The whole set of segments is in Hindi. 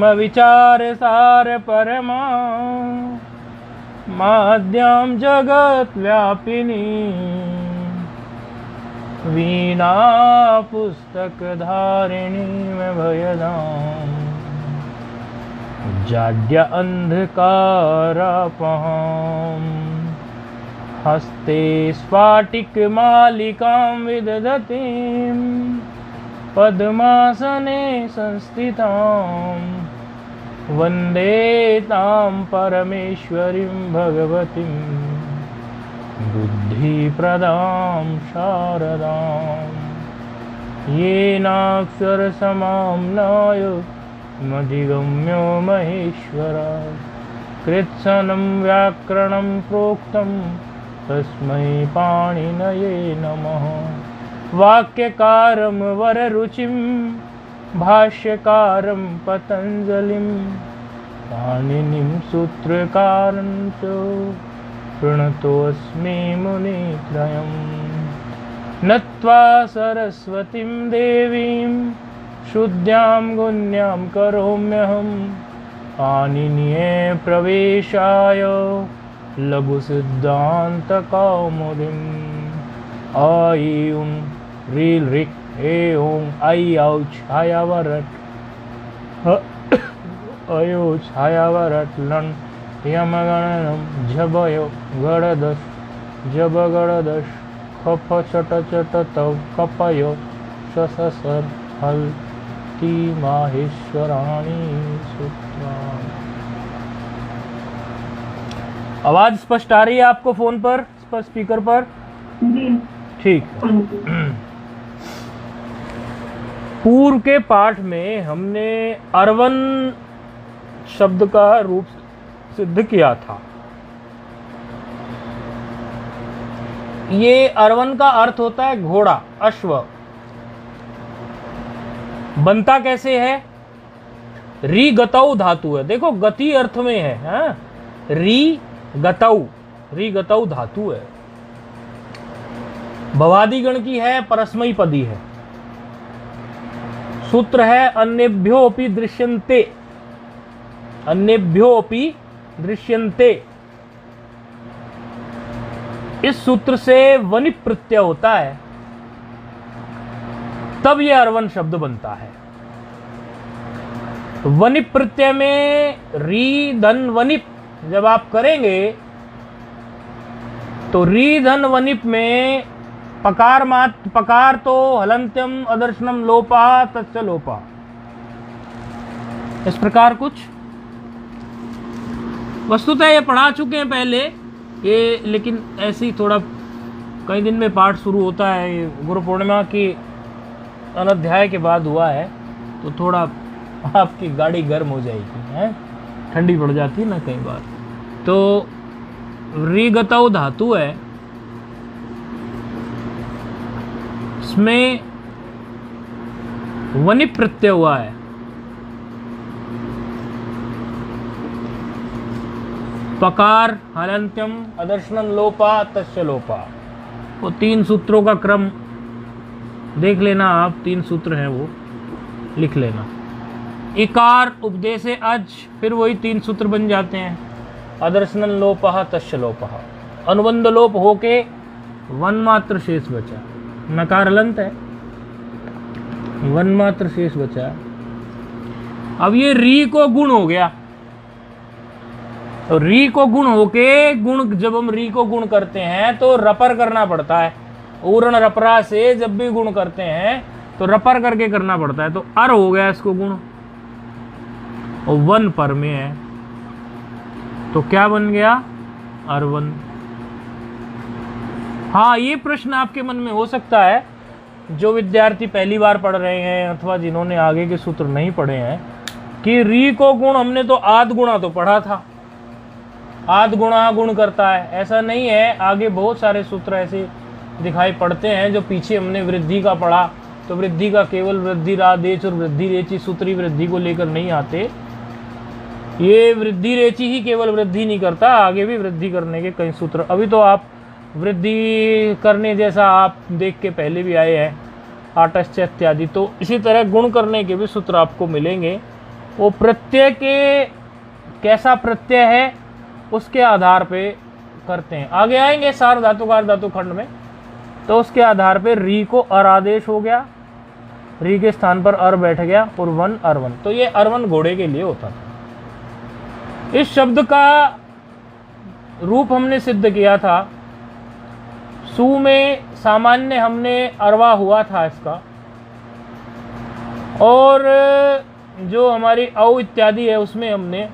ब्रह्म विचार सार परमा माद्यां जगत व्यापिनी वीणा पुस्तक धारिणी में भयदाम जाड्य अंधकारपहां हस्ते स्फाटिक मालिकां विदधतीं पद्मासने संस्थितां वन्दे तां परमेश्वरीं भगवतीं बुद्धिप्रदां शारदां येनाक्षरसमाम्नाय मधिगम्यो महेश्वरा कृत्स्नं व्याकरणं प्रोक्तं तस्मै पाणिनये नमः वाक्यकारं वररुचिं भाष्यकारं पतञ्जलिं पाणिनिं सूत्रकारं च प्रणतोऽस्मि मुनित्रयम् नत्वा सरस्वतीं देवीं शुद्ध्यां गुण्यां करोम्यहं पाणिनीये प्रवेशाय लघुसिद्धान्तकौमुदीम् ऐं ह्रीं ह्रीं ऐं ऐ औ छायावरट अयो छायावरट लं यमगणनं झबयो गणदश जबगणदश खफ चट चट तव कपयो शससर हल ती माहेश्वराणी सूत्राणि। आवाज स्पष्ट आ रही है आपको फोन पर, स्पीकर पर? ठीक। पूर्व के पाठ में हमने अर्वन शब्द का रूप सिद्ध किया था। ये अर्वन का अर्थ होता है घोड़ा, अश्व। बनता कैसे है? री गतौ धातु है, देखो गति अर्थ में है, हाँ? री गतौ धातु है, भवादि गण की है, परस्मयी पदी है। सूत्र है अन्येभ्योऽपि दृश्यन्ते, अन्येभ्योऽपि दृश्यन्ते। इस सूत्र से वनि प्रत्यय होता है, तब यह अर्वन शब्द बनता है। वनि प्रत्यय में री धन वनिप जब आप करेंगे तो री धन वनिप में पकार तो हलंत्यम अदर्शनम लोपा तच्च लोपा, इस प्रकार कुछ। वस्तुतः ये पढ़ा चुके हैं पहले ये, लेकिन ऐसे ही थोड़ा कई दिन में पाठ शुरू होता है, गुरु पूर्णिमा की अनध्याय के बाद हुआ है, तो थोड़ा आपकी गाड़ी गर्म हो जाएगी, है ठंडी पड़ जाती है ना कई बार। तो रीगतौ धातु है, इसमें वनि प्रत्यय हुआ है। पकार हलंत्यम अदर्शनम लोपा तस्य लोपा, वो तीन सूत्रों का क्रम देख लेना आप, तीन सूत्र हैं वो लिख लेना। इकार उपदेशे अज, फिर वही तीन सूत्र बन जाते हैं। अदर्शनम लोपः तस्य लोपः, अनुबंध लोप होके वन मात्र शेष बचा, नकार हलंत है, वन मात्र शेष बचा। अब ये री को गुण हो गया, तो री को गुण होके, गुण जब हम री को गुण करते हैं तो रपर करना पड़ता है। उरण रपरा से जब भी गुण करते हैं तो रपर करके करना पड़ता है, तो अर हो गया इसको गुण, और वन पर में है तो क्या बन गया? अरवन। हाँ, ये प्रश्न आपके मन में हो सकता है, जो विद्यार्थी पहली बार पढ़ रहे हैं अथवा जिन्होंने आगे के सूत्र नहीं पढ़े हैं, कि री को गुण हमने तो आद गुणा तो पढ़ा था, आद गुणा गुण करता है, ऐसा नहीं है। आगे बहुत सारे सूत्र ऐसे दिखाई पड़ते हैं जो पीछे हमने वृद्धि का पढ़ा, तो वृद्धि का केवल वृद्धि रादेश और वृद्धि रेची सूत्री वृद्धि को लेकर नहीं आते। ये वृद्धि रेची ही केवल वृद्धि नहीं करता, आगे भी वृद्धि करने के कई सूत्र, अभी तो आप वृद्धि करने जैसा आप देख के पहले भी आए हैं, आटश्च इत्यादि। तो इसी तरह गुण करने के भी सूत्र आपको मिलेंगे, वो प्रत्यय के कैसा प्रत्यय है उसके आधार पे करते हैं। आगे आएंगे सार धातुकार धातु खंड में, तो उसके आधार पे री को अर आदेश हो गया, री के स्थान पर अर बैठ गया और वन अरवन। तो ये अरवन घोड़े के लिए होता था। इस शब्द का रूप हमने सिद्ध किया था। सु में सामान्य हमने अरवा हुआ था इसका, और जो हमारी औ इत्यादि है उसमें हमने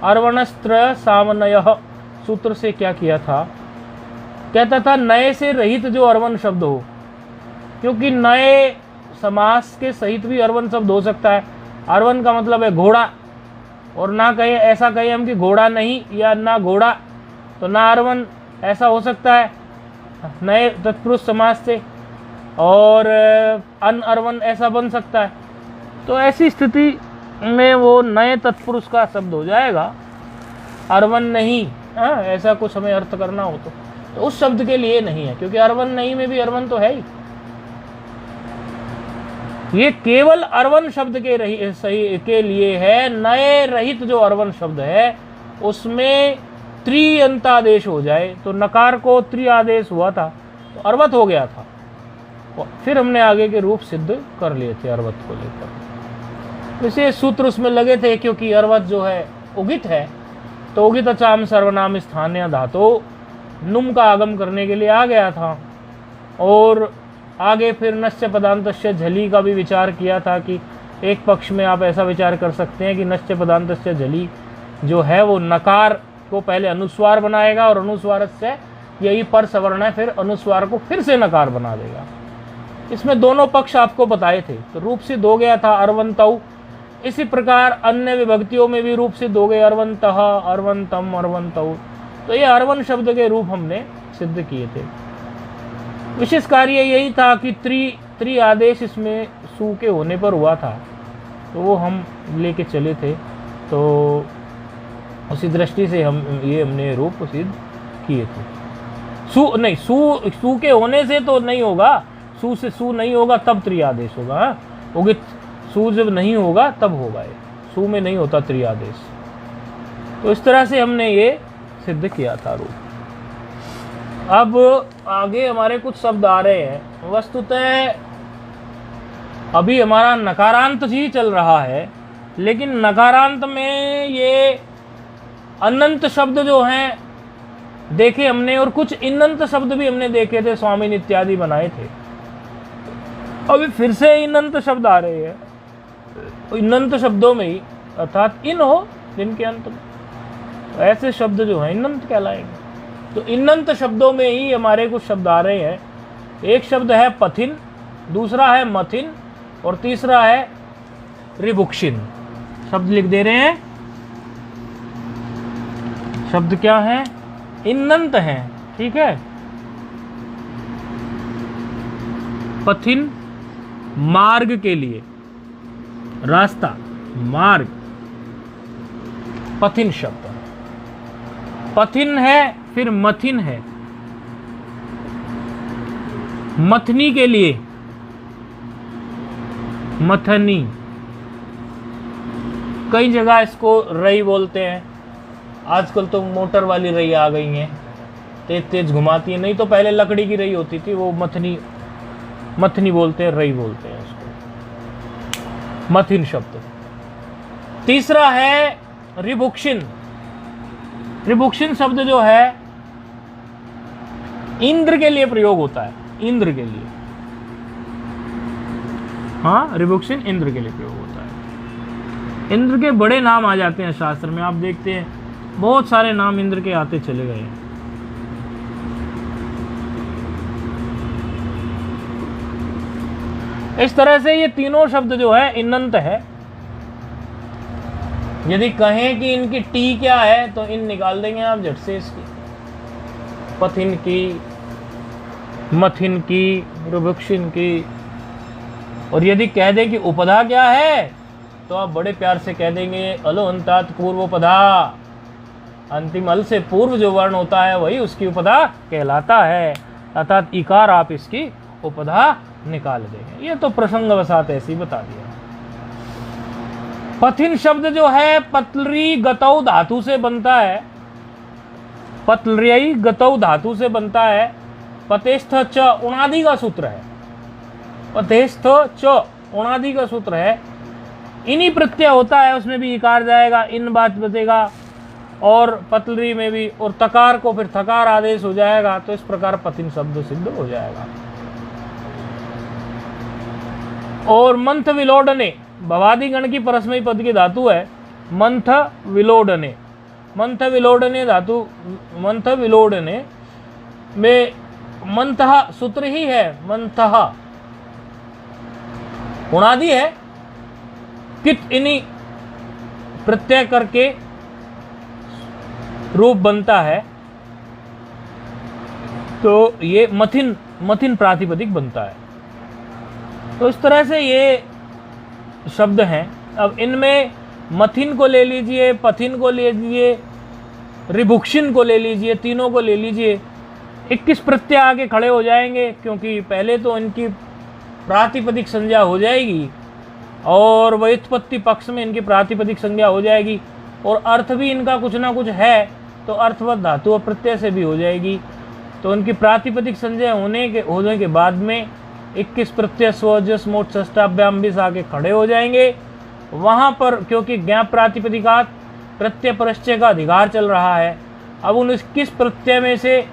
अर्वणस्त्र सामनयः सूत्र से क्या किया था, कहता था नए से रहित जो अर्वन शब्द हो, क्योंकि नए समास के सहित भी अर्वन शब्द हो सकता है। अर्वन का मतलब है घोड़ा, और ना कहे ऐसा कहे हम कि घोड़ा नहीं या ना घोड़ा, तो ना अर्वन ऐसा हो सकता है नए तत्पुरुष समास से, और अन अर्वन ऐसा बन सकता है। तो ऐसी स्थिति में वो नए तत्पुरुष का शब्द हो जाएगा, अर्वन नहीं। ऐसा कुछ हमें अर्थ करना हो तो उस शब्द के लिए नहीं है, क्योंकि अर्वन नहीं में भी अर्वन तो है ही। ये केवल अर्वन शब्द के सही के लिए है। नए रहित जो अर्वन शब्द है उसमें त्रि अंतादेश हो जाए, तो नकार को त्रि आदेश हुआ था तो अर्वत हो गया था। फिर हमने आगे के रूप सिद्ध कर लिए थे अर्वत को लेकर। विशेष सूत्र उसमें लगे थे, क्योंकि अर्वत जो है उगित है, तो उगित अचाम सर्वनाम स्थानीय धातु नुम का आगम करने के लिए आ गया था। और आगे फिर नश्य पदांतस्य झली का भी विचार किया था कि एक पक्ष में आप ऐसा विचार कर सकते हैं कि नश्य पदांतस्य झली जो है वो नकार को पहले अनुस्वार बनाएगा, और अनुस्वार से यही पर सवर्ण है, फिर अनुस्वार को फिर से नकार बना देगा। इसमें दोनों पक्ष आपको बताए थे, तो रूप सिद्ध हो गया था अर्वंतौ। इसी प्रकार अन्य विभक्तियों में भी रूप सिद्ध हो गए, अर्वंतः, अर्वंतम, अर्वंतौ। तो ये अर्वन शब्द के रूप हमने सिद्ध किए थे। विशेष कार्य यही था कि त्रि आदेश इसमें सु के होने पर हुआ था, तो वो हम लेके चले थे। तो उसी दृष्टि से हमने रूप सिद्ध किए थे। सु के होने से तो नहीं होगा, सु से सु नहीं होगा तब त्रिआदेश होगा। उगित सु जब नहीं होगा तब होगा, ये सु में नहीं होता त्रिआदेश। तो इस तरह से हमने ये सिद्ध किया था रूप। अब आगे हमारे कुछ शब्द आ रहे हैं। वस्तुतः अभी हमारा नकारांत ही चल रहा है, लेकिन नकारांत में ये अनंत शब्द जो हैं देखे हमने, और कुछ इनंत शब्द भी हमने देखे थे, स्वामीन इत्यादि बनाए थे। अभी फिर से इनंत शब्द आ रहे हैं। इनंत शब्दों में ही अर्थात इन हो जिनके अंत में, ऐसे शब्द जो हैं इनंत कहलाएंगे। तो इनंत शब्दों में ही हमारे कुछ शब्द आ रहे हैं। एक शब्द है पथिन, दूसरा है मथिन, और तीसरा है रिभुक्षिन। शब्द लिख दे रहे हैं। शब्द क्या है? इनंत हैं, ठीक है। पथिन मार्ग के लिए, रास्ता, मार्ग, पथिन शब्द। पथिन है, फिर मथिन है, मथनी के लिए, मथनी। कई जगह इसको रई बोलते हैं। आजकल तो मोटर वाली रई आ गई हैं, तेज तेज घुमाती है। नहीं तो पहले लकड़ी की रई होती थी, वो मथनी बोलते हैं, रई बोलते हैं उसको, मथिन शब्द। तीसरा है रिभुक्षिन। रिभुक्षिन शब्द जो है इंद्र के लिए प्रयोग होता है, इंद्र के लिए। हाँ, रिभुक्षिन इंद्र के लिए प्रयोग होता है। इंद्र के बड़े नाम आ जाते हैं शास्त्र में, आप देखते हैं बहुत सारे नाम इंद्र के आते चले गए हैं। इस तरह से ये तीनों शब्द जो है इनंत है। यदि कहें कि इनकी टी क्या है, तो इन निकाल देंगे आप झट से इसकी, पथिन की, मथिन की, रिभुक्षिन की। और यदि कह दें कि उपधा क्या है, तो आप बड़े प्यार से कह देंगे अलो अंतात पूर्वोपधा। अंतिम अल से पूर्व जो वर्ण होता है वही उसकी उपधा कहलाता है, अर्थात इकार आप इसकी उपधा निकाल देंगे। ये तो प्रसंगवशात ऐसे ही बता दिया। पथिन शब्द जो है पतलरी गतौ धातु से बनता है, पतलरी गतौ धातु से बनता है। पतेस्थ च उणादि का सूत्र है, पतेस्थ च उणादि का सूत्र है। इन्हीं प्रत्यय होता है, उसमें भी इकार जाएगा, इन बात बचेगा, और पतलरी में भी, और तकार को फिर थकार आदेश हो जाएगा। तो इस प्रकार पतिन शब्द सिद्ध हो जाएगा। और मंथ विलोडने भवादि गण की परस्मयी पद की धातु है मंथ विलोडने। मंथ विलोडने धातु, मंथ विलोडने में मंथः सूत्र ही है, मंथः उणादि है, कित इन्हीं प्रत्यय करके रूप बनता है। तो ये मथिन, मथिन प्रातिपदिक बनता है। तो इस तरह से ये शब्द हैं। अब इनमें मथिन को ले लीजिए, पथिन को ले लीजिए, रिभुक्षिन को ले लीजिए, तीनों को ले लीजिए, 21 प्रत्यय आके खड़े हो जाएंगे, क्योंकि पहले तो इनकी प्रातिपदिक संज्ञा हो जाएगी और व्युत्पत्ति पक्ष में इनकी प्रातिपदिक संज्ञा हो जाएगी, और अर्थ भी इनका कुछ ना कुछ है, तो अर्थवत धातु और प्रत्यय से भी हो जाएगी। तो इनकी प्रातिपदिक संज्ञा होने के बाद में 21 प्रत्यय स्वजस मोट षष्ठाभ्याम भी आके खड़े हो जाएंगे। वहाँ पर क्योंकि ज्ञाप प्रातिपदिकात प्रत्यय परश्चय का अधिकार चल रहा है, अब उन 21 प्रत्यय में से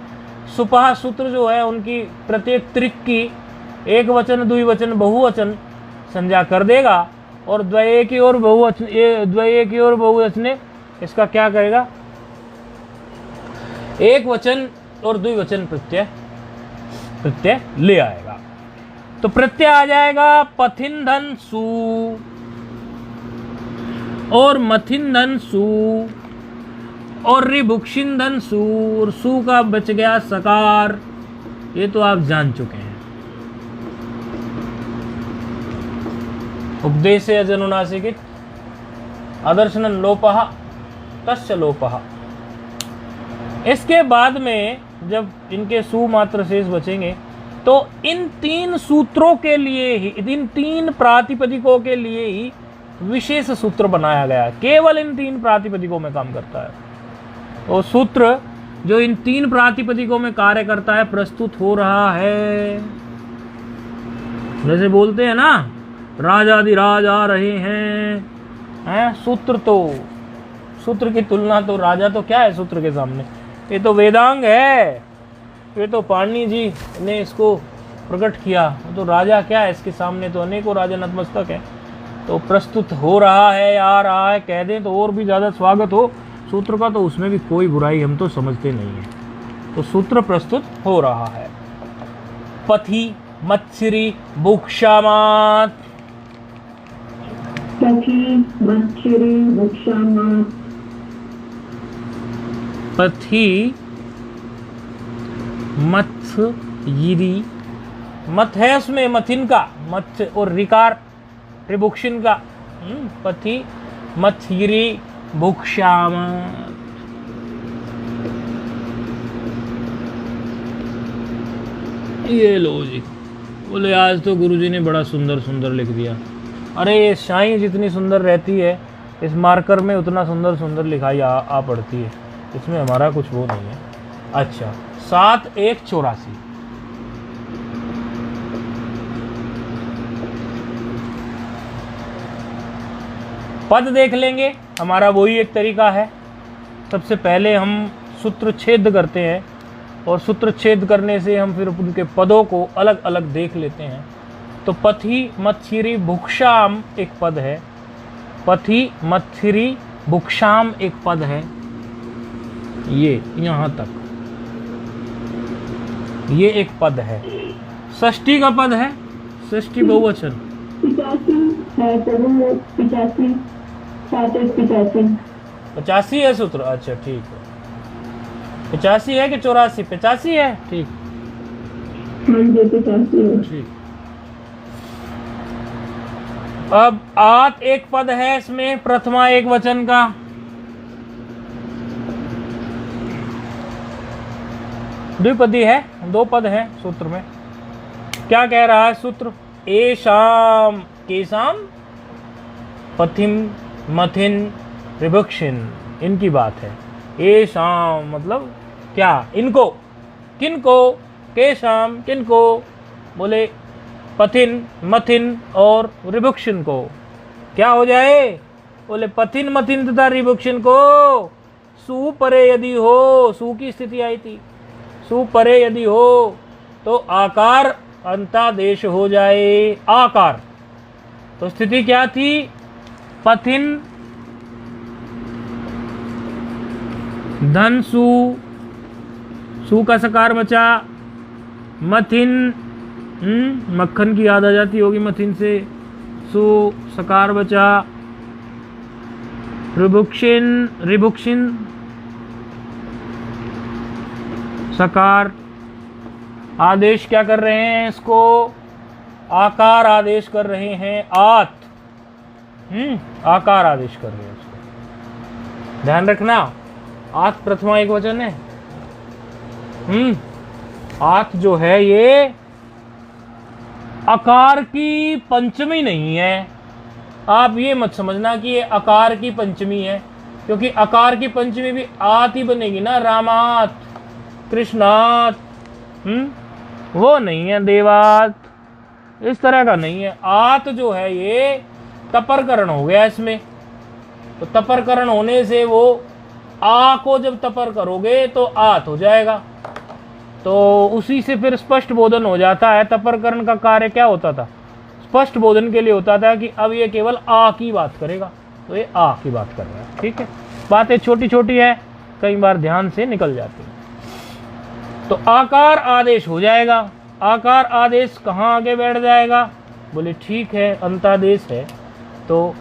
सुपहा सूत्र जो है उनकी प्रत्येक त्रिक की एक वचन, द्विवचन, बहुवचन संज्ञा कर देगा, और द्वय की ओर बहुवचन, द्वय की ओर बहुवचने इसका क्या करेगा, एक वचन और द्विवचन प्रत्यय ले आएगा। तो प्रत्यय आ जाएगा पथिन धन सु और मथिन धन सु और रिभुक्षिन धन सु, और सु का बच गया सकार। ये तो आप जान चुके हैं। उपदेशे अजनुनासिकित अदर्शनन लोपः तस्य लोपः। इसके बाद में जब इनके सुमात्र शेष बचेंगे तो इन 3 सूत्रों के लिए ही, इन 3 प्रातिपदिकों के लिए ही विशेष सूत्र बनाया गया है। केवल इन 3 प्रातिपदिकों में काम करता है। तो सूत्र जो इन 3 प्रातिपदिकों में कार्य करता है प्रस्तुत हो रहा है। जैसे बोलते हैं ना, राजाधिराज आ रहे हैं, सूत्र तो, सूत्र की तुलना तो, राजा तो क्या है सूत्र के सामने, ये तो वेदांग है, ये तो पाणिनि जी ने इसको प्रकट किया, तो राजा क्या है इसके सामने, तो अनेकों राजा नतमस्तक है। तो प्रस्तुत हो रहा है, आ रहा है कह दें तो और भी ज़्यादा स्वागत हो सूत्र का, तो उसमें भी कोई बुराई हम तो समझते नहीं है। तो सूत्र प्रस्तुत हो रहा है। पथि मत्सिरी बुक्षामात, पथि मत्सिरी बुक्षामात, पथि मत्सिरी, मत है उसमें मथिन का, मत्स्य और रिकार त्रिभुक्षिन का, पथि मत्सिरी बुक्षामात। ये लो जी, बोले आज तो गुरुजी ने बड़ा सुंदर सुंदर लिख दिया। अरे ये शाही जितनी सुंदर रहती है इस मार्कर में उतना सुंदर सुंदर लिखाई आ पड़ती है, इसमें हमारा कुछ वो नहीं है। अच्छा, 7 1 84 पद देख लेंगे। हमारा वही एक तरीका है, सबसे पहले हम सूत्र छेद करते हैं और सूत्र छेद करने से हम फिर उनके पदों को अलग अलग देख लेते हैं। तो पथि मत्सिरी भुक्षाम एक पद है, पथि मत्सिरी भुक्षाम एक पद है, ये यहाँ तक ये एक पद है। षष्ठी का पद है, षष्ठी बहुवचन 85 है सूत्र। अच्छा ठीक है, 85 है कि 84? 85 है, ठीक ठीक। अब आत एक पद है, इसमें प्रथमा एक वचन का, द्विपदी है, 2 पद है सूत्र में। क्या कह रहा है सूत्र? एशाम केशाम पथिम मथिन ऋभुक्षिन, इनकी बात है। ये शाम मतलब क्या, इनको, किनको, के शाम किनको, बोले पथिन मथिन और ऋभुक्षिन को। क्या हो जाए, बोले पथिन मथिन तथा ऋभुक्षिन को सु परे यदि हो, सु की स्थिति आई थी, सु परे यदि हो तो आकार अंतादेश हो जाए। आकार तो स्थिति क्या थी, पथिन धन सु, सु का सकार बचा, मथिन मक्खन की याद आ जाती होगी मथिन से, सु सकार बचा, ऋभुक्षिन ऋभुक्षिन सकार, आदेश क्या कर रहे हैं इसको, आकार आदेश कर रहे हैं, आत आकार आदेश कर रहे हैं उसको, ध्यान रखना। आत प्रथमा एक वचन है। आत जो है ये आकार की पंचमी नहीं है। आप ये मत समझना कि ये आकार की पंचमी है, क्योंकि आकार की पंचमी भी आत ही बनेगी ना, रामात, कृष्णात, वो नहीं है, देवात, इस तरह का नहीं है। आत जो है ये तपरकरण हो गया इसमें, तो तपरकरण होने से वो आ को जब तपर करोगे तो आत हो जाएगा, तो उसी से फिर स्पष्ट बोधन हो जाता है। तपरकरण का कार्य क्या होता था, स्पष्ट बोधन के लिए होता था कि अब ये केवल आ की बात करेगा, तो ये आ की बात कर रहा है। ठीक है, बातें छोटी छोटी है, कई बार ध्यान से निकल जाती है। तो आकार आदेश हो जाएगा। आकार आदेश कहाँ आगे बैठ जाएगा, बोले ठीक है अंतादेश है तो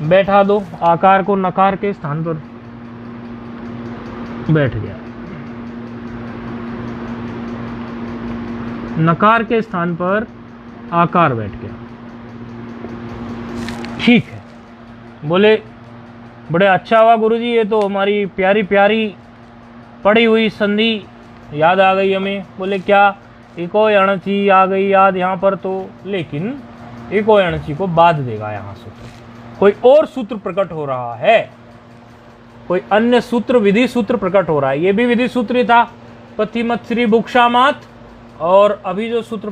बैठा दो, आकार को नकार के स्थान पर बैठ गया, नकार के स्थान पर आकार बैठ गया। ठीक है, बोले बड़े अच्छा हुआ गुरुजी, ये तो हमारी प्यारी प्यारी पड़ी हुई संधि याद आ गई हमें। बोले क्या, इको अणची आ गई याद यहाँ पर तो, लेकिन इको अणची को बाध देगा यहाँ सूत्र। कोई और सूत्र प्रकट हो रहा है, कोई अन्य सूत्र, विधि सूत्र प्रकट हो रहा है। ये भी विधि सूत्र ही था, पथि मत श्री भुक्षामात, और अभी जो सूत्र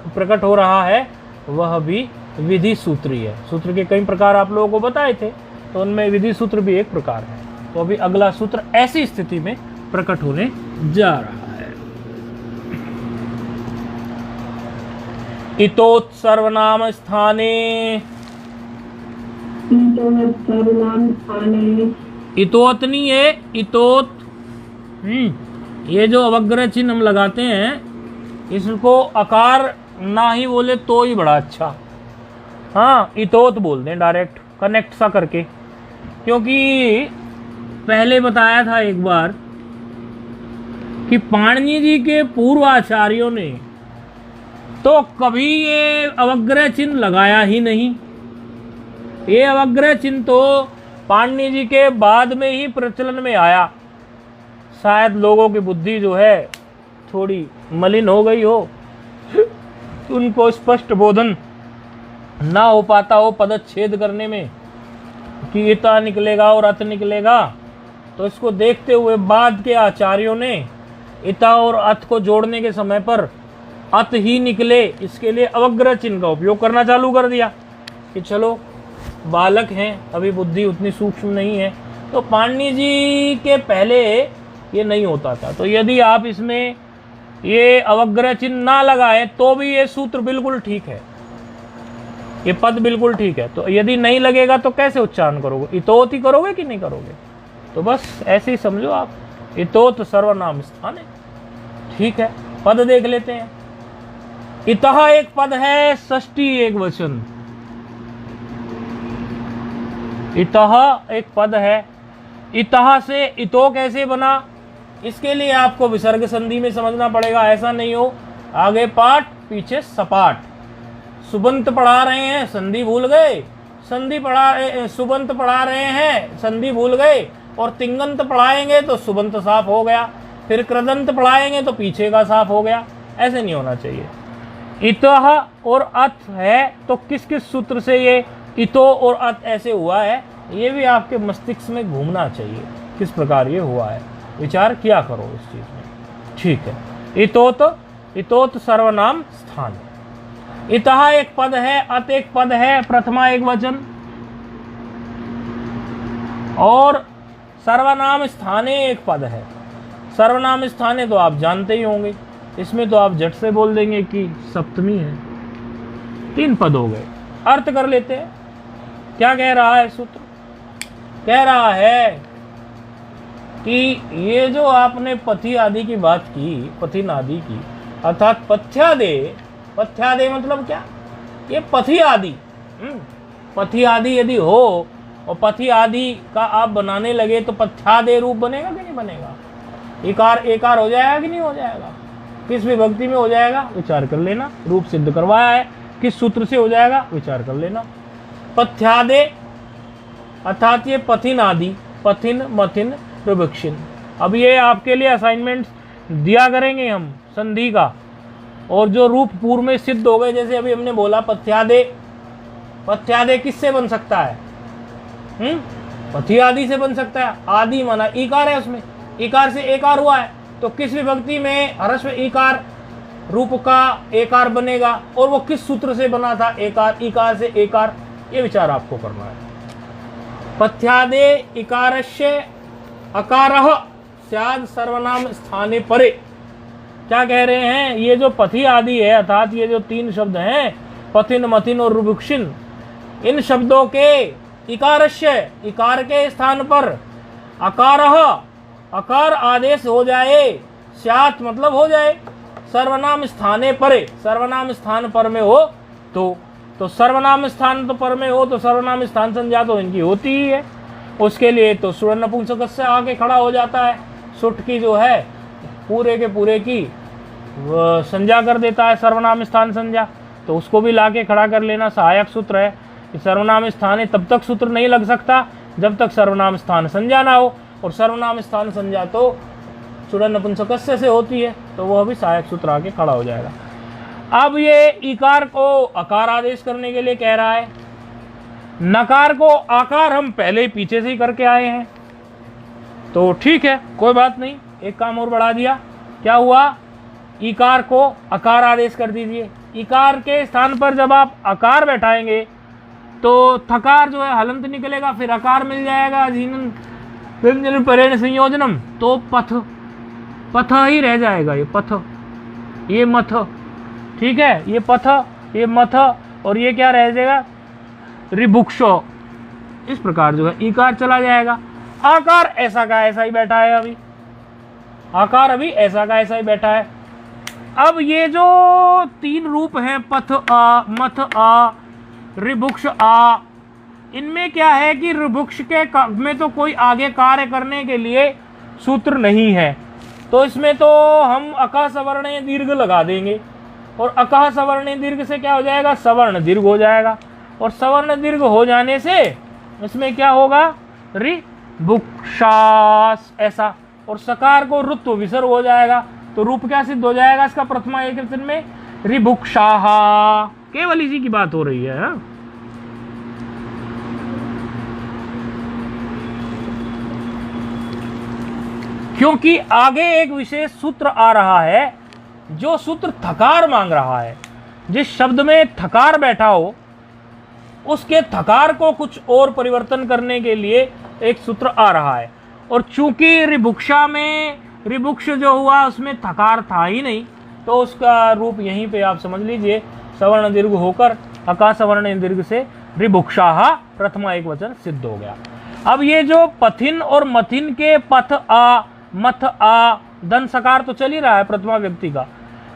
प्रकट हो रहा है वह भी विधि सूत्र ही है। सूत्र के कई प्रकार आप लोगों को बताए थे, तो उनमें विधि सूत्र भी एक प्रकार है। तो अभी अगला सूत्र ऐसी स्थिति में प्रकट होने जा रहा है। इतोत सर्वनाम स्थाने, इतोत नहीं है, इतोत। ये जो अवग्रह चिन्ह हम लगाते हैं, इसको आकार ना ही बोले तो ही बड़ा अच्छा। हाँ, इतोत बोल दें डायरेक्ट, कनेक्ट सा करके, क्योंकि पहले बताया था एक बार कि पाणिनि जी के पूर्व आचार्यों ने तो कभी ये अवग्रह चिन्ह लगाया ही नहीं। ये अवग्रह चिन्ह तो पाणिनि जी के बाद में ही प्रचलन में आया। शायद लोगों की बुद्धि जो है थोड़ी मलिन हो गई हो, उनको स्पष्ट बोधन ना हो पाता हो पदच्छेद करने में कि इता निकलेगा और अत निकलेगा, तो इसको देखते हुए बाद के आचार्यों ने इता और अत को जोड़ने के समय पर अत ही निकले, इसके लिए अवग्रह चिन्ह का उपयोग करना चालू कर दिया कि चलो बालक हैं, अभी बुद्धि उतनी सूक्ष्म नहीं है। तो पाणिनि जी के पहले ये नहीं होता था। तो यदि आप इसमें ये अवग्रह चिन्ह ना लगाएं तो भी ये सूत्र बिल्कुल ठीक है, ये पद बिल्कुल ठीक है। तो यदि नहीं लगेगा तो कैसे उच्चारण करोगे, इतोत ही करोगे कि नहीं करोगे? तो बस ऐसे ही समझो आप, इतोत सर्वनाम स्थान है। ठीक है, पद देख लेते हैं। इतः एक पद है, षष्ठी एक वचन। इतः एक पद है। इतः से इतो कैसे बना, इसके लिए आपको विसर्ग संधि में समझना पड़ेगा। ऐसा नहीं हो आगे पाठ पीछे सपाट। सुबंत पढ़ा रहे हैं, संधि भूल गए, संधि पढ़ा, सुबंत पढ़ा रहे हैं, संधि भूल गए, और तिंगंत पढ़ाएंगे तो सुबंत साफ हो गया, फिर कृदंत पढ़ाएंगे तो पीछे का साफ हो गया। ऐसे नहीं होना चाहिए। इतः और अत है तो किस किस सूत्र से ये इतो और अत ऐसे हुआ है, ये भी आपके मस्तिष्क में घूमना चाहिए, किस प्रकार ये हुआ है, विचार किया करो इस चीज में। ठीक है। इतोत सर्वनाम स्थान, इतः एक पद है, अत एक पद है, प्रथमा एक वचन, और सर्वनाम स्थाने एक पद है। सर्वनाम स्थाने तो आप जानते ही होंगे, इसमें तो आप झट से बोल देंगे कि सप्तमी है। 3 पद हो गए। अर्थ कर लेते हैं, क्या कह रहा है सूत्र? कह रहा है कि ये जो आपने पथि आदि की बात की, पथिन आदि की, अर्थात पथ्यादे, पथ्यादे मतलब क्या? ये पथि आदि, पथि आदि यदि हो और पथि आदि का आप बनाने लगे तो पथ्यादे रूप बनेगा कि नहीं बनेगा? इकार एकार हो जाएगा कि नहीं हो जाएगा? किस विभक्ति में हो जाएगा? विचार कर लेना। रूप सिद्ध करवाया है, किस सूत्र से हो जाएगा? विचार कर लेना। पथ्यादे अर्थात ये पथिन आदि, पथिन मथिन प्रभिक्षिन। अब ये आपके लिए असाइनमेंट दिया करेंगे हम संधि का, और जो रूप पूर्व में सिद्ध हो गए, जैसे अभी हमने बोला पथ्यादे, पथ्यादे किससे बन सकता है? पथि आदि से बन सकता है। आदि माना इकार है, उसमें इकार से एकार हुआ है, तो किस विभक्ति में ह्रस्व इकार रूप का एकार बनेगा, और वो किस सूत्र से बना था? एकार, इकार से एकार। ये विचार आपको करना है। पथ्यादे इकारस्य अकारः स्याद् सर्वनाम स्थाने परे। क्या कह रहे हैं? ये जो पथि आदि है, अर्थात ये जो 3 शब्द हैं, पथिन मथिन और रुभुक्षिन, इन शब्दों के इकारस्य, इकार के स्थान पर अकारः, अकार आदेश हो जाए, स्यात् मतलब हो जाए, सर्वनाम स्थाने परे, सर्वनाम स्थान पर में हो तो सर्वनाम स्थान तो पर में हो तो सर्वनाम स्थान संज्ञा तो इनकी होती ही है। उसके लिए तो सुड़ नपुंसक से आके खड़ा हो जाता है, सुट की जो है पूरे के पूरे की संज्ञा कर देता है, सर्वनाम स्थान संज्ञा, तो उसको भी लाके खड़ा कर लेना। सहायक सूत्र है कि सर्वनाम स्थान तब तक सूत्र नहीं लग सकता जब तक सर्वनाम स्थान संज्ञा ना हो, और सर्वनाम स्थान संज्ञा तो सुड़ नपुंसक से होती है, तो वह भी सहायक सूत्र आके खड़ा हो जाएगा। अब ये इकार को अकार आदेश करने के लिए कह रहा है, नकार को आकार हम पहले पीछे से ही करके आए हैं, तो ठीक है कोई बात नहीं, एक काम और बढ़ा दिया। क्या हुआ? इकार को अकार आदेश कर दीजिए। इकार के स्थान पर जब आप अकार बैठाएंगे तो थकार जो है हलंत निकलेगा, फिर अकार मिल जाएगा, जीनन व्यंजन परेण संयोजनम, तो पथ, पथ ही रह जाएगा, ये पथ, ये मथ, ठीक है, ये पथ, ये मथ, और ये क्या रह जाएगा? रिभुक्षो। इस प्रकार जो है इकार चला जाएगा। आकार ऐसा का ऐसा ही बैठा है, अभी आकार अभी ऐसा का ऐसा ही बैठा है। अब ये जो 3 रूप हैं, पथ आ, मथ आ, रिभुक्ष आ, इनमें क्या है कि रिभुक्ष के में तो कोई आगे कार्य करने के लिए सूत्र नहीं है, तो इसमें तो हम अका सवर्ण दीर्घ लगा देंगे, और अका सवर्ण दीर्घ से क्या हो जाएगा? सवर्ण दीर्घ हो जाएगा, और सवर्ण दीर्घ हो जाने से इसमें क्या होगा? रिभुक्षास ऐसा, और सकार को रुत्व विसर्ग हो जाएगा, तो रूप क्या सिद्ध हो जाएगा इसका? प्रथमा एक वचन में रिभुक्षाहा। केवल इसी की बात हो रही है, हा? क्योंकि आगे एक विशेष सूत्र आ रहा है, जो सूत्र थकार मांग रहा है। जिस शब्द में थकार बैठा हो उसके थकार को कुछ और परिवर्तन करने के लिए एक सूत्र आ रहा है, और चूंकि रिभुक्षा में रिभुक्ष जो हुआ उसमें थकार था ही नहीं, तो उसका रूप यहीं पे आप समझ लीजिए, सवर्ण दीर्घ होकर अका सवर्ण दीर्घ से रिभुक्षाहा प्रथमा एक वचन सिद्ध हो गया। अब ये जो पथिन और मथिन के पथ आ, मथ आ, धन सकार तो चल ही रहा है प्रथमा व्यक्ति का,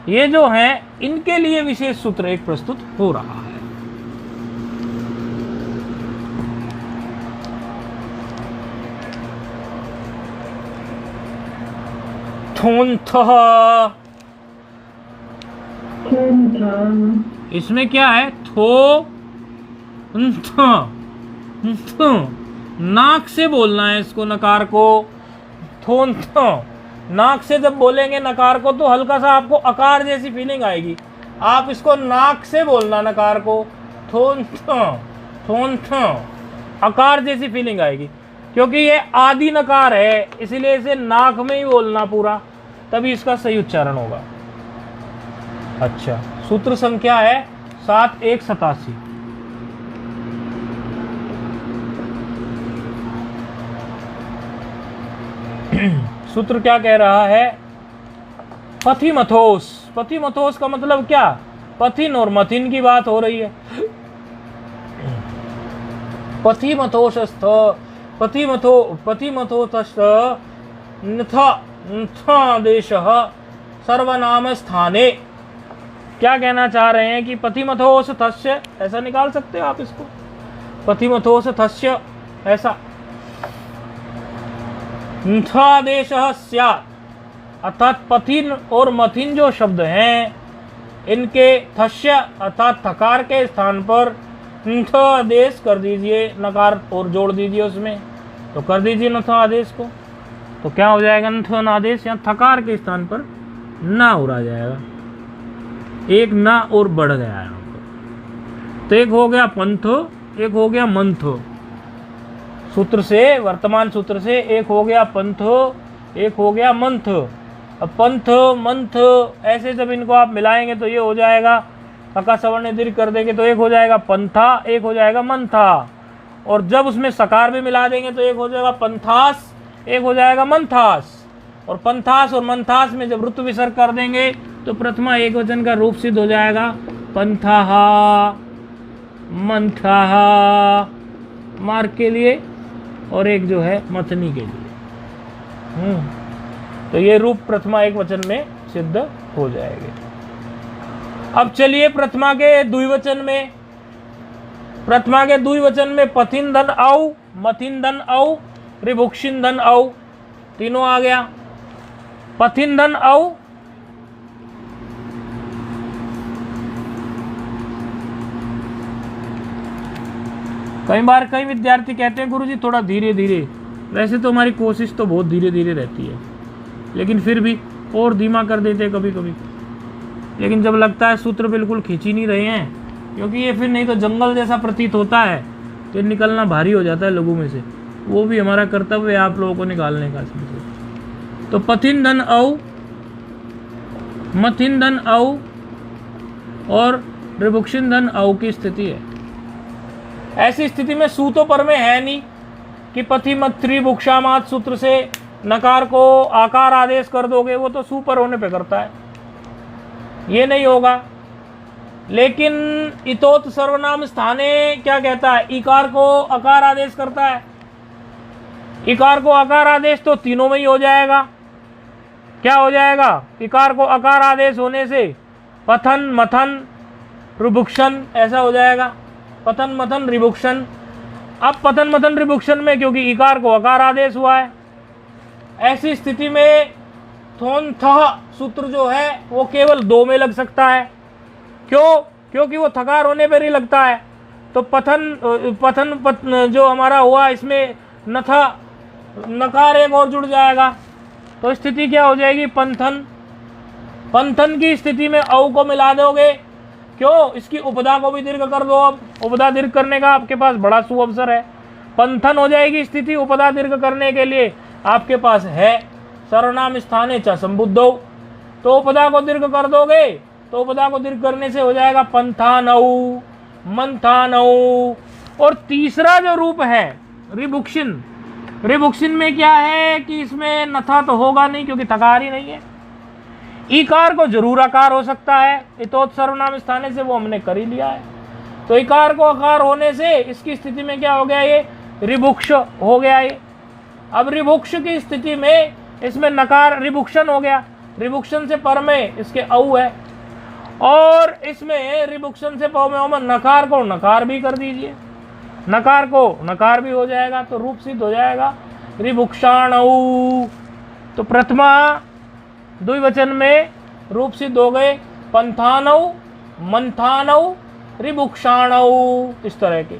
ये जो हैं इनके लिए विशेष सूत्र एक प्रस्तुत हो रहा है। थोंथः, इसमें क्या है? थो नाक से बोलना है इसको, नकार को। थोंथ नाक से जब बोलेंगे नकार को तो हल्का सा आपको अकार जैसी फीलिंग आएगी, आप इसको नाक से बोलना नकार को। थोंथ थोंथ अकार जैसी फीलिंग आएगी, क्योंकि ये आदि नकार है, इसीलिए इसे नाक में ही बोलना पूरा, तभी इसका सही उच्चारण होगा। अच्छा, सूत्र संख्या है 7187। सूत्र क्या कह रहा है? पथिमथोस। पथिमथोस का मतलब क्या? पथिन और मथिन की बात हो रही है। पथिमथोषस्थ, पथिमथोतस्थ नथादेशः सर्वनाम स्थाने। क्या कहना चाह रहे हैं कि पथिमथोस थस्य, ऐसा निकाल सकते हो आप इसको, पथिमथोस थस्य ऐसा, नथादेशः स्यात्, अर्थात पथिन और मथिन जो शब्द हैं इनके थस्य अर्थात थकार के स्थान पर नथ आदेश कर दीजिए, नकार और जोड़ दीजिए उसमें, तो कर दीजिए नथ आदेश को, तो क्या हो जाएगा? नथ आदेश यहाँ थकार के स्थान पर ना हो रहा जाएगा, एक ना और बढ़ गया यहाँ पर, तो एक हो गया पंथो, एक हो गया मंथो। सूत्र से, वर्तमान सूत्र से एक हो गया पंथो, एक हो गया मंथ। अब पंथ मंथ ऐसे जब इनको आप मिलाएंगे तो ये हो जाएगा, सका सवर्ण दीर्घ कर देंगे तो एक हो जाएगा पंथा, एक हो जाएगा मंथा, और जब उसमें सकार भी मिला देंगे तो एक हो जाएगा पंथास, एक हो जाएगा मंथास, और पंथास और मंथास में जब ऋतु विसर्ग कर देंगे तो प्रथमा एक वचन का रूप सिद्ध हो जाएगा, पंथाहा, मंथाहा मार्ग के लिए, और एक जो है मथनी के लिए। तो ये रूप प्रथमा एक वचन में सिद्ध हो जाएंगे। अब चलिए प्रथमा के द्विवचन में, प्रथमा के द्विवचन में पथिन धन औ, मथिन धन औ, ऋभुक्षिन धन औ, तीनों आ गया। पथिन धन औ, कई बार कई विद्यार्थी कहते हैं गुरुजी थोड़ा धीरे धीरे, वैसे तो हमारी कोशिश तो बहुत धीरे धीरे रहती है, लेकिन फिर भी और धीमा कर देते हैं कभी कभी, लेकिन जब लगता है सूत्र बिल्कुल खींच ही नहीं रहे हैं, क्योंकि ये फिर नहीं तो जंगल जैसा प्रतीत होता है, तो निकलना भारी हो जाता है लघु में से, वो भी हमारा कर्तव्य है आप लोगों को निकालने का इसमें से। तो पथिन धन औ, मथिन धन औ और ऋभुक्षिन धन औ की स्थिति है। ऐसी स्थिति में सूतों पर में है नहीं कि पथि मथ्री भुक्षामात सूत्र से नकार को आकार आदेश कर दोगे, वो तो सू पर होने पे करता है, ये नहीं होगा। लेकिन इतोत सर्वनाम स्थाने क्या कहता है? इकार को आकार आदेश करता है। इकार को आकार आदेश तो तीनों में ही हो जाएगा। क्या हो जाएगा? इकार को आकार आदेश होने से पथन मथन ऋभुक्षण ऐसा हो जाएगा, पथन मथन ऋभुक्षण। अब पथन मथन ऋभुक्षण में क्योंकि इकार को आकार आदेश हुआ है, ऐसी स्थिति में थोन थह सूत्र जो है वो केवल दो में लग सकता है। क्यों? क्योंकि वो थकार होने पर ही लगता है। तो पथन जो हमारा हुआ इसमें नथा नकार एक और जुड़ जाएगा, तो स्थिति क्या हो जाएगी? पंथन। पंथन की स्थिति में औ को मिला दोगे, क्यों? इसकी उपदा को भी दीर्घ कर दो। अब उपदा दीर्घ करने का आपके पास बड़ा सुअवसर है। पंथन हो जाएगी स्थिति उपदा दीर्घ करने के लिए आपके पास है सर्वनाम स्थाने च संबुद्धौ, तो उपदा को दीर्घ कर दोगे, तो उपदा को दीर्घ करने से हो जाएगा पंथानौ, मंथानौ। और तीसरा जो रूप है ऋभुक्षिन, ऋभुक्षिन में क्या है कि इसमें नथा तो होगा नहीं क्योंकि थकार ही नहीं है। इकार को जरूर आकार हो सकता है, इतोत सर्वनाम स्थाने से वो हमने कर ही लिया है। तो इकार को आकार होने से इसकी स्थिति में क्या हो गया? ये ऋभुक्ष हो गया ये। अब ऋभुक्ष की स्थिति में इसमें नकार ऋभुक्षण हो गया, ऋभुक्षण से पर में इसके औ है, और इसमें ऋभुक्षण से पर में नकार को नकार भी कर दीजिए, नकार को नकार भी हो जाएगा, तो रूप सिद्ध हो जाएगा ऋभुक्षाणौ। तो प्रथमा द्विवचन में रूप सिद्ध हो गए पंथानौ, मंथानौ, ऋभुक्षाणौ, इस तरह के।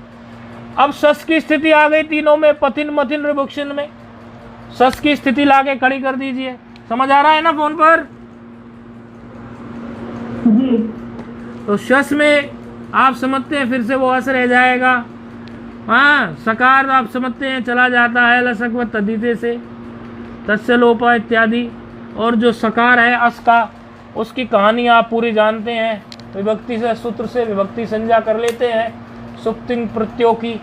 अब सस की स्थिति आ गई तीनों में, पथिन मथिन ऋभुक्षिन में। सस की स्थिति लाके खड़ी कर दीजिए। समझ आ रहा है ना फोन पर? जी। तो शस में आप समझते हैं, फिर से वो अस रह जाएगा। हाँ, सकार आप समझते हैं चला जाता है लसक व तदिते से, तस्य लोपा इत्यादि। और जो सकार है अस का, उसकी कहानी आप पूरी जानते हैं। विभक्ति से, सूत्र से विभक्ति संज्ञा कर लेते हैं सुप्तिंग प्रत्यो की,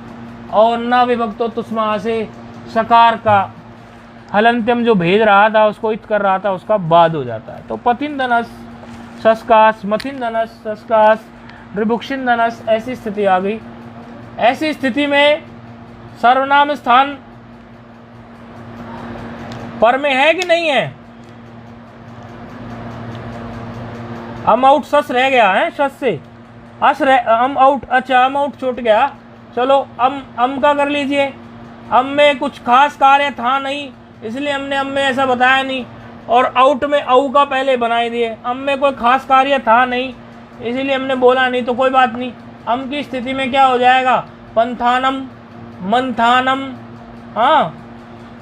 और न विभक्तो तुष्मा से सकार का हलंत्यम जो भेज रहा था, उसको इत कर रहा था, उसका बाद हो जाता है। तो पथिन धनस सस्कास, मथिन धनस सस्कास, रिभुक्षिन धनस, ऐसी स्थिति आ गई। ऐसी स्थिति में सर्वनाम स्थान पर में है कि नहीं है? अम आउट सस रह गया है, सस से अस अम आउट, अच्छा अम आउट छूट गया। चलो अम का कर लीजिए। अम में कुछ खास कार्य था नहीं, इसलिए हमने अम में ऐसा बताया नहीं, और आउट में औ का पहले बनाई दिए। अम में कोई खास कार्य था नहीं, इसीलिए हमने बोला नहीं, तो कोई बात नहीं। अम की स्थिति में क्या हो जाएगा? पंथानम, मंथानम। हाँ,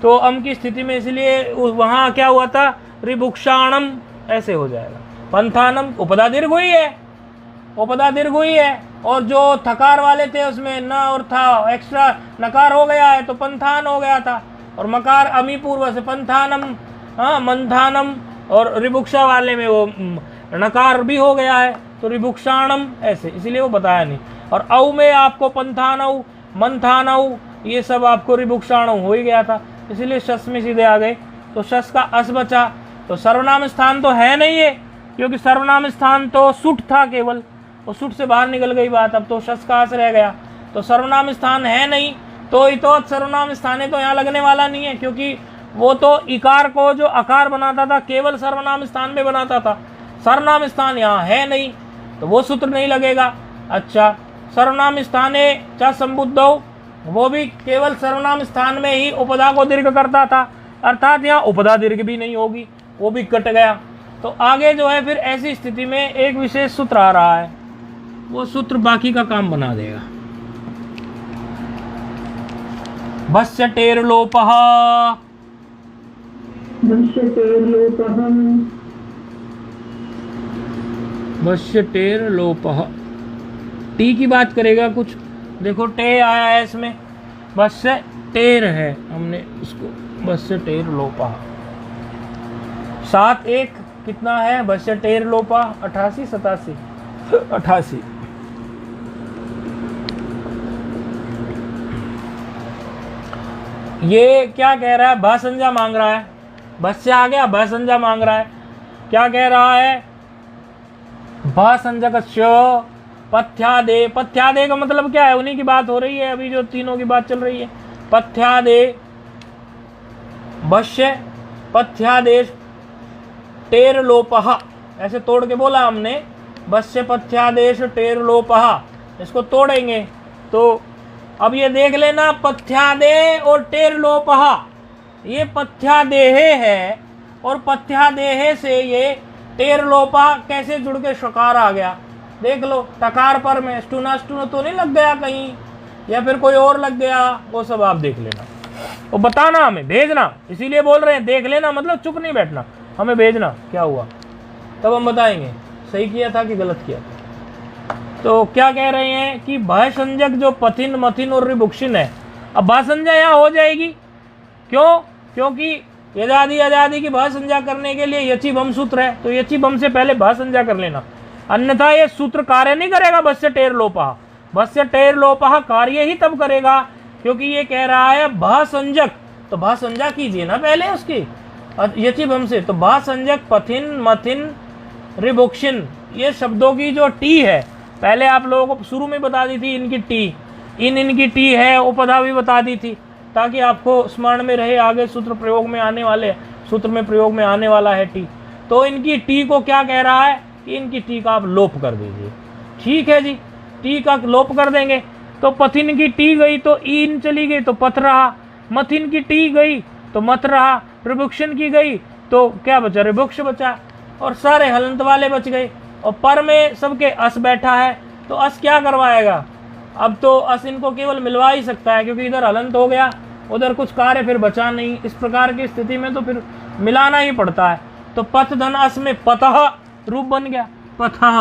तो अम की स्थिति में इसलिए वहाँ क्या हुआ था? रिभुक्षाणम, ऐसे हो जाएगा। पंथानम उपदा दीर्घ हुई है, उपदा दीर्घ हुई है, और जो थकार वाले थे उसमें न और था, एक्स्ट्रा नकार हो गया है तो पंथान हो गया था, और मकार अमी पूर्व से पंथानम, हाँ मंथानम, और रिभुक्षा वाले में वो नकार भी हो गया है तो रिभुक्षाणम, ऐसे, इसलिए वो बताया नहीं। और औ में आपको पंथानऊ, मंथानऊ, ये सब आपको रिभुक्षाणऊ हो ही गया था, इसलिए शस में सीधे आ गए। तो शस का अस बचा, तो सर्वनाम स्थान तो है नहीं है, क्योंकि सर्वनाम स्थान तो सुट था केवल, और सुट से बाहर निकल गई बात। अब तो शस का अस रह गया, तो सर्वनाम स्थान है नहीं, तो इतोत सर्वनाम स्थान है तो यहाँ लगने वाला नहीं है, क्योंकि वो तो इकार को जो आकार बनाता था केवल सर्वनाम स्थान में बनाता था। सर्वनाम स्थान यहाँ है नहीं, तो वो सूत्र नहीं लगेगा। अच्छा, सर्वनाम स्थाने च संबुद्धौ, वो भी केवल सर्वनाम स्थान में ही उपदा को दीर्घ करता था, अर्थात यहाँ उपदा दीर्घ भी नहीं होगी, वो भी कट गया। तो आगे जो है फिर ऐसी स्थिति में एक विशेष सूत्र आ रहा है, वो सूत्र बाकी का काम बना देगा। भस्य टेर लोपः, भस्य टेर लोपः, भस्य टेर लोपः। टी की बात करेगा कुछ, देखो टे आया है इसमें, भस्य टेर है, हमने इसको भस्य टेर लोपः। 7 1 कितना है? भस्य टेर लोपः 88 87 88। ये क्या कह रहा है? भ संज्ञा मांग रहा है, भस्य आ गया, भ संज्ञा मांग रहा है। क्या कह रहा है? भ संज्ञकस्य पथ्यादे, पथ्यादे का मतलब क्या है? उन्हीं की बात हो रही है, अभी जो तीनों की बात चल रही है। पथ्यादे, भस्य पथ्यादेश टेर लोपः, ऐसे तोड़ के बोला हमने, भस्य पथ्यादेश टेर लोपः। इसको तोड़ेंगे तो अब ये देख लेना, पथ्यादे और टेर लोपः, ये पथ्यादेहे है, और पथ्यादेहे से ये टेर लोपः कैसे जुड़ के शकार आ गया? देख लो, टकार पर में स्टूना स्टूना तो नहीं लग गया कहीं, या फिर कोई और लग गया, वो सब आप देख लेना, वो बताना, हमें भेजना। इसीलिए बोल रहे हैं देख लेना, मतलब चुप नहीं बैठना, हमें भेजना क्या हुआ, तब हम बताएंगे सही किया था कि गलत किया था। तो क्या कह रहे हैं कि भय संज्ञक जो पथिन, मथिन और रिभुक्षिन है, अब भा संज्ञा यहाँ हो जाएगी। क्यों? क्योंकि यजादि अजादि की भा संज्ञा करने के लिए यची भम सूत्र है, तो यची भम से पहले भा संज्ञा कर लेना, अन्यथा ये सूत्र कार्य नहीं करेगा। भस्य टेर लोपः, भस्य टेर लोपः कार्य ही तब करेगा क्योंकि ये कह रहा है भा संज्ञक, तो भा संज्ञा कीजिए ना पहले उसकी यची भम से। तो भा संज्ञक पथिन, मथिन, रिभुक्षिन, ये शब्दों की जो टी है, पहले आप लोगों को शुरू में बता दी थी इनकी टी, इनकी टी है, उपधा भी बता दी थी, ताकि आपको स्मरण में रहे, आगे सूत्र प्रयोग में आने वाले, सूत्र में प्रयोग में आने वाला है टी। तो इनकी टी को क्या कह रहा है कि इनकी टी का आप लोप कर दीजिए। ठीक है जी, टी का लोप कर देंगे। तो पथिन की टी गई तो इन चली गई तो पथ रहा, मथिन की टी गई तो मत रहा, रिभुक्षिन की गई तो क्या बचा? रिभुक्ष बचा, और सारे हलंत वाले बच गए। और पर में सबके अस बैठा है, तो अस क्या करवाएगा? अब तो अस इनको केवल मिलवा ही सकता है, क्योंकि इधर हलंत हो गया, उधर कुछ कार्य फिर बचा नहीं। इस प्रकार की स्थिति में तो फिर मिलाना ही पड़ता है। तो पथ धन अस में पतः रूप बन गया, पथः,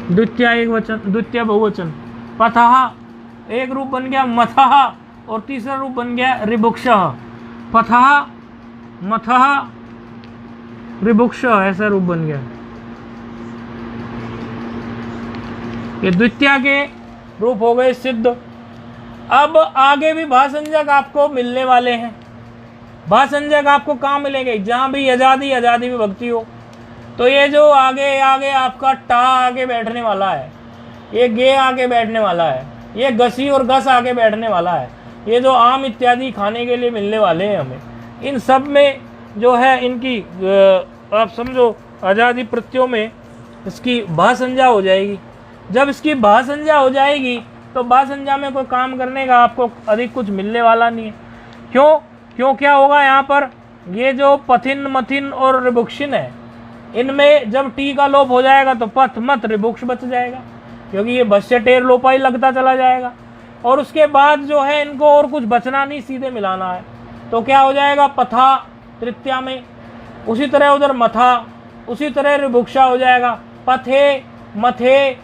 द्वितीय एक वचन, द्वितीय बहुवचन, पथः एक रूप बन गया मथः और तीसरा रूप बन गया ऋभुक्षः। पथः मथः ऋभुक्षः, ऐसा रूप बन गया। ये द्वितीया के रूप हो गए सिद्ध। अब आगे भी भासंजक आपको मिलने वाले हैं। भासंजक आपको कहाँ मिलेंगे? जहाँ भी यजादि यजादि विभक्ति हो। तो ये जो आगे आगे आपका टा आगे बैठने वाला है, ये गे आगे बैठने वाला है, ये गसी और गस आगे बैठने वाला है, ये जो आम इत्यादि खाने के लिए मिलने वाले हैं हमें, इन सब में जो है इनकी आप समझो आजादी प्रत्ययों में इसकी भासंज्ञा हो जाएगी। जब इसकी भासंज्ञा हो जाएगी तो भासंज्ञा में कोई काम करने का आपको अधिक कुछ मिलने वाला नहीं है। क्यों क्या होगा यहाँ पर? ये जो पथिन मथिन और ऋभुक्षिन है, इनमें जब टी का लोप हो जाएगा तो पथ मत ऋभुक्ष बच जाएगा, क्योंकि ये भस्य टेर लोपा ही लगता चला जाएगा। और उसके बाद जो है इनको और कुछ बचना नहीं, सीधे मिलाना है। तो क्या हो जाएगा? पथा तृतीया में, उसी तरह उधर मथा, उसी तरह ऋभुक्षा हो जाएगा, पथे मथे,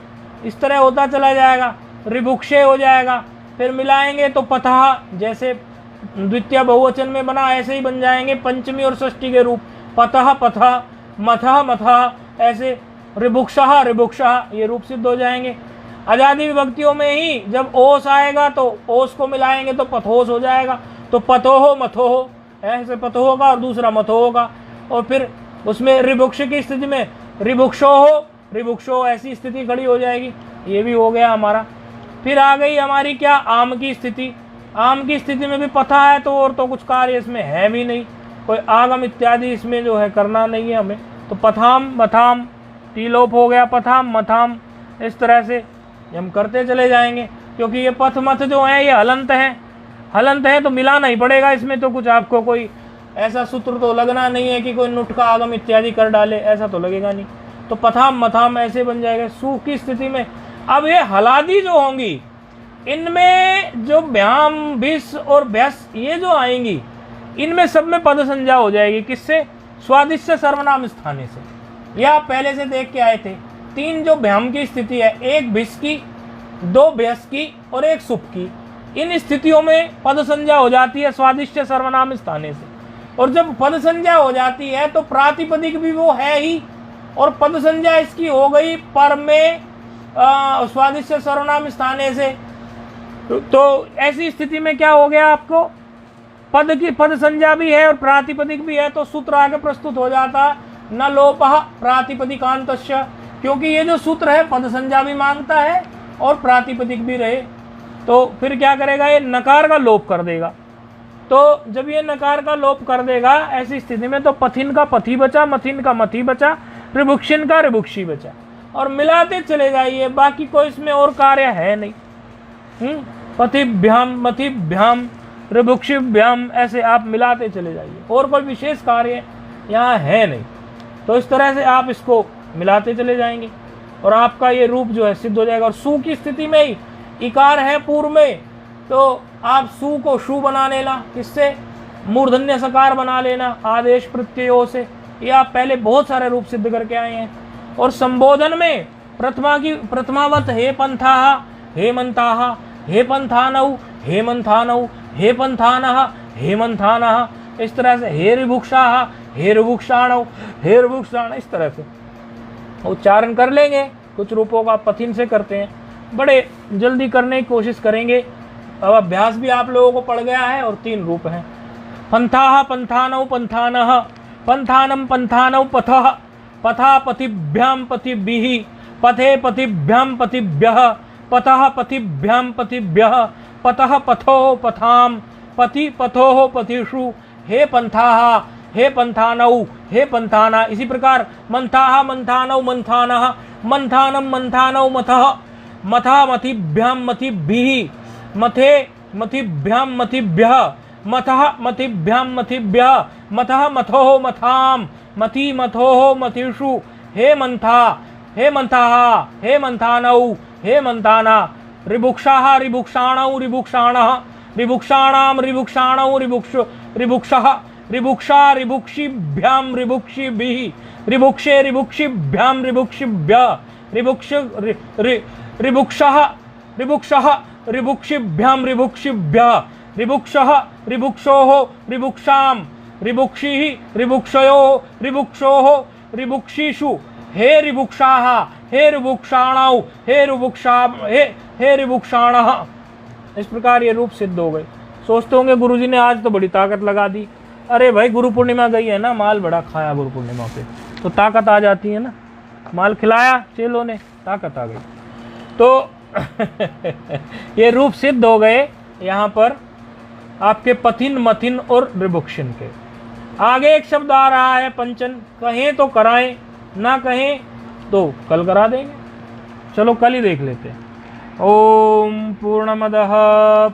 इस तरह होता चला जाएगा, ऋभुक्षे हो जाएगा। फिर मिलाएंगे तो पथा, जैसे द्वितीय बहुवचन में बना ऐसे ही बन जाएंगे पंचमी और षष्ठी के रूप, पतः पथा, मथः मथः, ऐसे ऋभुक्षः ऋभुक्षः, ये रूप सिद्ध हो जाएंगे। आजादी विभक्तियों में ही जब ओस आएगा तो ओस को मिलाएंगे तो पथोस हो जाएगा। तो पथोहो मथोहो, ऐसे पथोहो का और दूसरा मथोहो का। और फिर उसमें ऋभुक्ष की स्थिति में ऋभुक्षो, ऐसी स्थिति खड़ी हो जाएगी। ये भी हो गया हमारा। फिर आ गई हमारी क्या? आम की स्थिति। आम की स्थिति में भी पथा है तो और तो कुछ कार्य इसमें है भी नहीं, कोई आगम इत्यादि इसमें जो है करना नहीं है हमें। तो पथाम मथाम, टीलोप हो गया, पथाम मथाम, इस तरह से हम करते चले जाएंगे। क्योंकि ये पथ मथ जो है ये हलंत है तो मिलाना ही पड़ेगा इसमें। तो कुछ आपको कोई ऐसा सूत्र तो लगना नहीं है कि कोई नुट का आगम इत्यादि कर डाले, ऐसा तो लगेगा नहीं। तो पथाम मथाम ऐसे बन जाएगा। सू की स्थिति में अब ये हलादी जो होंगी, इनमें जो भ्याम भिस और भ्यस ये जो आएंगी, इनमें सब में पद संज्ञा हो जाएगी। किससे? स्वादिष्ट सर्वनाम स्थाने से। यह आप पहले से देख के आए थे। तीन जो भ्याम की स्थिति है, एक भिस की, दो भ्यस की और एक सुप की, इन स्थितियों में पद संज्ञा हो जाती है स्वादिष्ट सर्वनाम स्थाने से। और जब पद संज्ञा हो जाती है तो प्रातिपदिक भी वो है ही, और पद संज्ञा इसकी हो गई पर में स्वादिष्ट सर्वनाम स्थाने से। तो ऐसी स्थिति में क्या हो गया? आपको पद की पद संज्ञा भी है और प्रातिपदिक भी है, तो सूत्र आगे प्रस्तुत हो जाता न लोपः प्रातिपदिकान्तस्य, क्योंकि ये जो सूत्र है पद संज्ञा भी मांगता है और प्रातिपदिक भी रहे। तो फिर क्या करेगा? ये नकार का लोप कर देगा। तो जब ये नकार का लोप कर देगा ऐसी स्थिति में, तो पथिन का पथी बचा, मथिन का मथी बचा, ऋभुक्षिन का ऋभुक्षी बचा। और मिलाते चले जाइए, बाकी कोई इसमें और कार्य है नहीं। पथिभ्याम मथिभ्याम ऋभुक्षिभ्याम, ऐसे आप मिलाते चले जाइए, और कोई विशेष कार्य यहाँ है नहीं। तो इस तरह से आप इसको मिलाते चले जाएंगे और आपका ये रूप जो है सिद्ध हो जाएगा। और सु की स्थिति में ही इकार है पूर्व में, तो आप सु को शु बना लेना। किससे? मूर्धन्य सकार बना लेना आदेश प्रत्ययों से। ये आप पहले बहुत सारे रूप सिद्ध करके आए हैं। और संबोधन में प्रथमावत हे पंथाः हे मंताः हे पंथानौ हे मंथानौ हे पंथानः हे मंथानः, इस तरह से हे ऋभुक्षाः हे ऋभुक्षाणौ हे ऋभुक्षाण, इस तरह से उच्चारण कर लेंगे। कुछ रूपों का पथिन से करते हैं, बड़े जल्दी करने की कोशिश करेंगे। अब अभ्यास भी आप लोगों को पड़ गया है और तीन रूप हैं। पंथाः पंथानौ पंथानः, पंथानम पंथानौ पथः, पथा पथिभ्याम पथिभिः, पथे पथिभ्याम पथिभ्यः, पतः पथिभ्याम पथिभ्यः, पतः पथो पथाम, पथि पथो पथिषु, हे पंथाः हे पंथानौ हे पंथाना। इसी प्रकार मंथाः मंथानौ मंथानः, मंथानम मंथानौ मथः, मथा मथिभ्याम मथिभिः, मथे मथिभ्याम मथिभ्यः, मथः मथिभ्याम मथिभ्यः, मथः मथो मथाम, मथि मथो मथिषु, हे मंथा हे मंथाः हे मंथानौ हे मंथाना। ऋभुक्षाः ऋभुक्षाणौ ऋभुक्षाणः, ऋभुक्षाणाम ऋभुक्षाणौ ऋभुक्षः, ऋभुक्षा ऋभुक्षिभ्याम ऋभुक्षिभिः, ऋभुक्षे ऋभुक्षिभ्याम ऋभुक्षिभ्यः, ऋभुक्षः ऋभुक्षः ऋभुक्षिभ्याम ऋभुक्षिभ्यः ऋभुक्षः ऋभुक्षोः ऋभुक्षाम ऋभुक्षिः ऋभुक्षयोः ऋभुक्षोः ऋभुक्षिषु हे ऋभुक्षाः हे ऋभुक्षाणौ हे ऋभुक्षा हे ऋभुक्षाणः। इस प्रकार ये रूप सिद्ध हो गए। सोचते होंगे गुरुजी ने आज तो बड़ी ताकत लगा दी। अरे भाई गुरु पूर्णिमा गई है ना, माल बड़ा खाया गुरु पूर्णिमा पे, तो ताकत आ जाती है ना। माल खिलाया चेलों ने, ताकत आ गई। तो ये रूप सिद्ध हो गए यहाँ पर आपके पथिन मथिन और ऋभुक्षिन के। आगे एक शब्द आ रहा है पंचन, कहें तो कराएं, ना कहें तो कल करा देंगे। चलो कल ही देख लेते हैं। ओम पूर्णमदः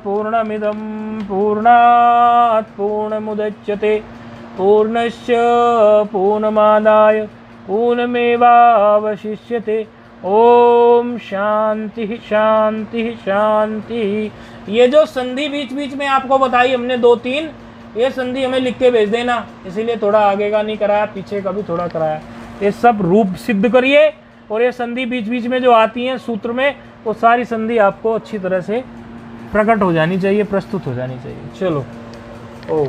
पूर्णमिदं पूर्णात् पूर्णमुदच्यते पूर्णस्य पूर्णमादाय पूर्णमेवावशिष्यते। ओम शांति शांति शांति। ये जो संधि बीच बीच में आपको बताई हमने 2-3, ये संधि हमें लिख के भेज देना, इसीलिए थोड़ा आगे का नहीं कराया, पीछे का भी थोड़ा कराया। ये सब रूप सिद्ध करिए, और ये संधि बीच बीच में जो आती हैं सूत्र में, वो सारी संधि आपको अच्छी तरह से प्रकट हो जानी चाहिए, प्रस्तुत हो जानी चाहिए। चलो ओम।